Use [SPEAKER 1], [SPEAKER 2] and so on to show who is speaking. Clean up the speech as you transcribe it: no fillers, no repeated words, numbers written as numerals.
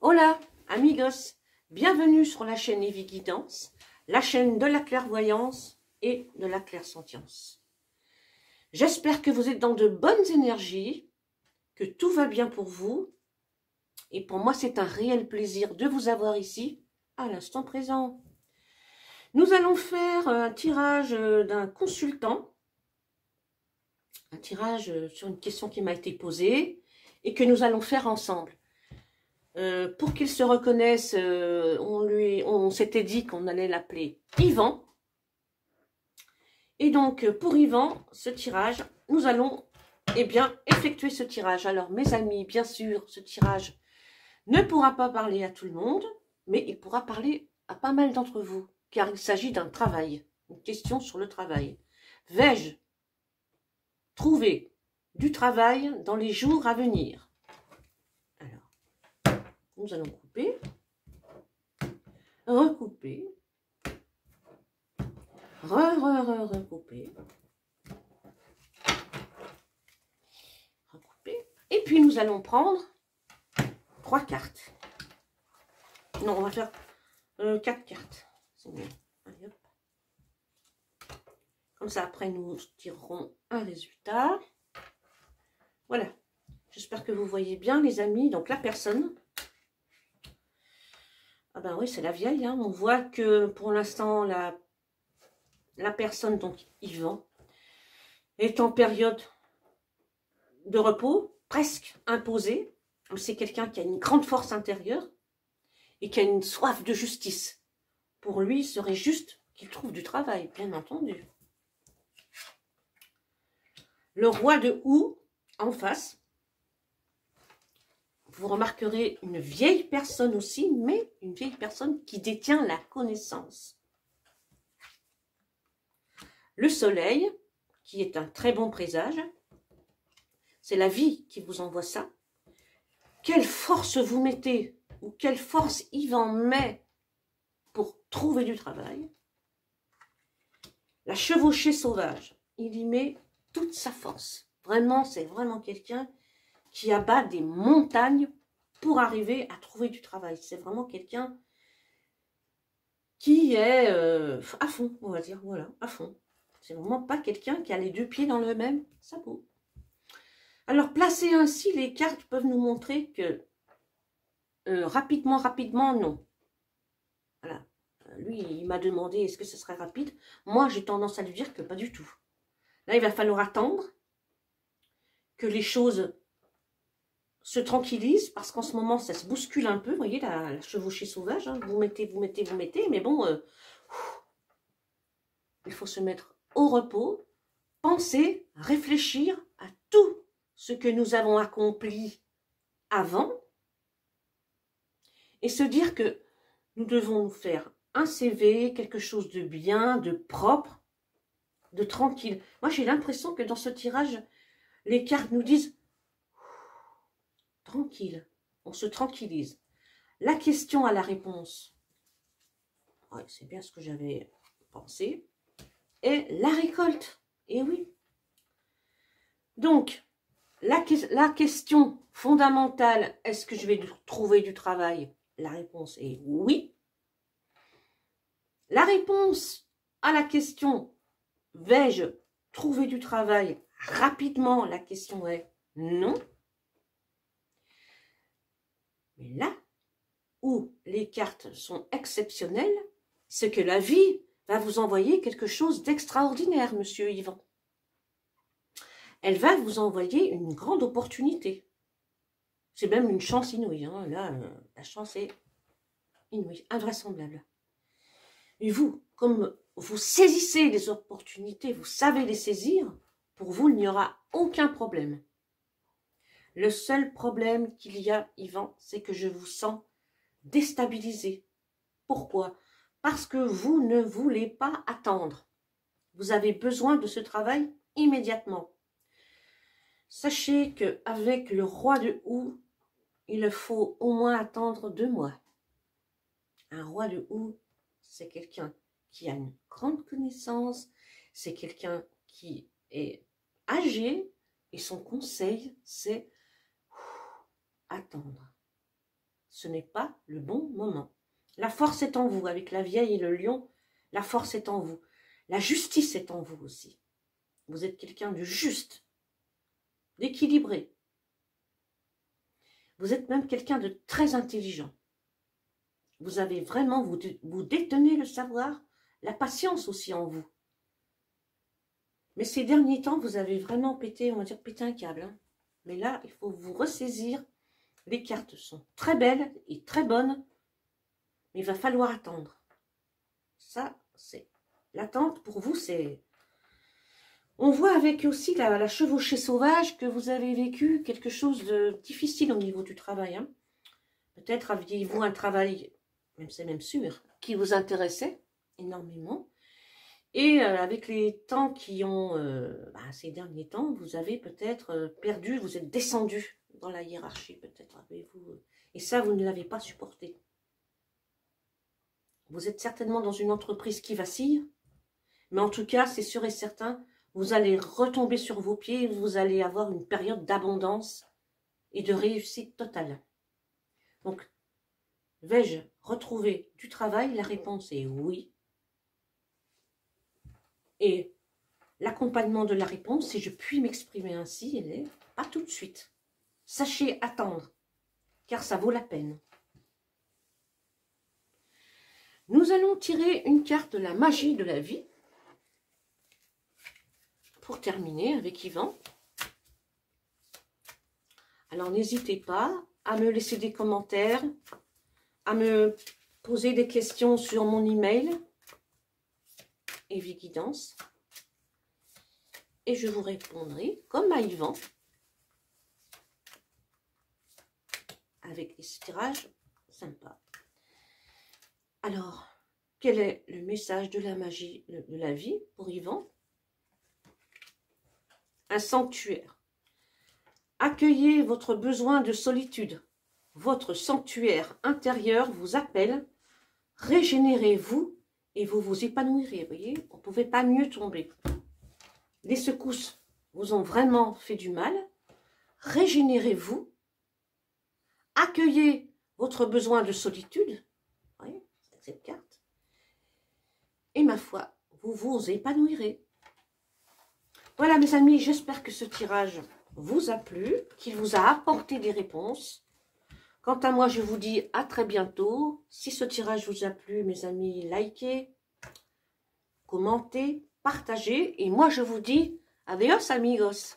[SPEAKER 1] Hola, amigos, bienvenue sur la chaîne Evie Guidance, la chaîne de la clairvoyance et de la clairsentience. J'espère que vous êtes dans de bonnes énergies, que tout va bien pour vous. Et pour moi, c'est un réel plaisir de vous avoir ici, à l'instant présent. Nous allons faire un tirage d'un consultant, un tirage sur une question qui m'a été posée et que nous allons faire ensemble. Pour qu'il se reconnaisse, on s'était dit qu'on allait l'appeler Yvan. Et donc, pour Yvan, ce tirage, nous allons effectuer ce tirage. Alors, mes amis, bien sûr, ce tirage ne pourra pas parler à tout le monde, mais il pourra parler à pas mal d'entre vous, car il s'agit d'un travail, une question sur le travail. Vais-je trouver du travail dans les jours à venir? Alors, nous allons couper, recouper, recouper, recouper, et puis nous allons prendre 3 cartes. Non, on va faire 4 cartes. C'est mieux. Allez, hop. Comme ça, après, nous tirerons un résultat. Voilà. J'espère que vous voyez bien, les amis. Donc, la personne. Ah ben oui, c'est la vieille. Hein. On voit que, pour l'instant, la personne, donc Yvan, est en période de repos, presque imposée. C'est quelqu'un qui a une grande force intérieure et qui a une soif de justice. Pour lui, il serait juste qu'il trouve du travail, bien entendu. Le roi de houx, en face. Vous remarquerez une vieille personne aussi, mais une vieille personne qui détient la connaissance. Le soleil, qui est un très bon présage. C'est la vie qui vous envoie ça. Quelle force vous mettez, ou quelle force Yvan met pour trouver du travail. La chevauchée sauvage, il y met toute sa force. Vraiment, c'est vraiment quelqu'un qui abat des montagnes pour arriver à trouver du travail. C'est vraiment quelqu'un qui est à fond, on va dire, voilà, à fond. C'est vraiment pas quelqu'un qui a les deux pieds dans le même sabot. Alors, placées ainsi, les cartes peuvent nous montrer que rapidement, non. Voilà. Lui, il m'a demandé est-ce que ce serait rapide. Moi, j'ai tendance à lui dire que pas du tout. Là, il va falloir attendre que les choses se tranquillisent, parce qu'en ce moment, ça se bouscule un peu. Vous voyez, la chevauchée sauvage, hein. Vous mettez, mais bon, il faut se mettre au repos, penser, réfléchir à tout ce que nous avons accompli avant, et se dire que nous devons nous faire un CV, quelque chose de bien, de propre, de tranquille. Moi, j'ai l'impression que dans ce tirage, les cartes nous disent tranquille, on se tranquillise. La question à la réponse, ouais, c'est bien ce que j'avais pensé, et la récolte. Et oui. Donc, la question fondamentale, est-ce que je vais trouver du travail? La réponse est oui. La réponse à la question, vais-je trouver du travail rapidement? La question est non. Mais là où les cartes sont exceptionnelles, c'est que la vie va vous envoyer quelque chose d'extraordinaire, monsieur Yvan. Elle va vous envoyer une grande opportunité. C'est même une chance inouïe. Hein. Là, la chance est inouïe, invraisemblable. Et vous, comme vous saisissez les opportunités, vous savez les saisir, pour vous, il n'y aura aucun problème. Le seul problème qu'il y a, Yvan, c'est que je vous sens déstabilisé. Pourquoi? Parce que vous ne voulez pas attendre. Vous avez besoin de ce travail immédiatement. Sachez qu'avec le roi de houx, il faut au moins attendre 2 mois. Un roi de houx, c'est quelqu'un qui a une grande connaissance, c'est quelqu'un qui est âgé, et son conseil, c'est attendre. ce n'est pas le bon moment. La force est en vous, avec la vieille et le lion, la force est en vous. La justice est en vous aussi. Vous êtes quelqu'un de juste, d'équilibré. Vous êtes même quelqu'un de très intelligent. Vous avez vraiment, vous détenez le savoir, la patience aussi en vous. Mais ces derniers temps, vous avez vraiment pété, on va dire pété un câble. Hein. Mais là, il faut vous ressaisir. Les cartes sont très belles et très bonnes, mais il va falloir attendre. Ça, c'est l'attente pour vous, c'est... On voit avec aussi la chevauchée sauvage que vous avez vécu quelque chose de difficile au niveau du travail. Hein. Peut-être aviez-vous un travail, même c'est même sûr, qui vous intéressait énormément. Et avec les temps qui ont, ces derniers temps, vous avez peut-être perdu, vous êtes descendu dans la hiérarchie, peut-être avez-vous. Et ça, vous ne l'avez pas supporté. Vous êtes certainement dans une entreprise qui vacille, mais en tout cas, c'est sûr et certain, vous allez retomber sur vos pieds, vous allez avoir une période d'abondance et de réussite totale. Donc, vais-je retrouver du travail? La réponse est oui. Et l'accompagnement de la réponse, si je puis m'exprimer ainsi, elle est pas tout de suite. Sachez attendre, car ça vaut la peine. Nous allons tirer une carte de la magie de la vie pour terminer avec Yvan. Alors n'hésitez pas à me laisser des commentaires, à me poser des questions sur mon email Eviguidance. Et je vous répondrai comme à Yvan avec des tirages sympas. Alors, quel est le message de la magie de la vie pour Yvan? Un sanctuaire. Accueillez votre besoin de solitude. Votre sanctuaire intérieur vous appelle. Régénérez-vous et vous vous épanouirez. Vous voyez, on ne pouvait pas mieux tomber. Les secousses vous ont vraiment fait du mal. Régénérez-vous. Accueillez votre besoin de solitude. Vous voyez, cette carte. Et ma foi, vous vous épanouirez. Voilà mes amis, j'espère que ce tirage vous a plu, qu'il vous a apporté des réponses. Quant à moi, je vous dis à très bientôt. Si ce tirage vous a plu, mes amis, likez, commentez, partagez. Et moi, je vous dis adios amigos.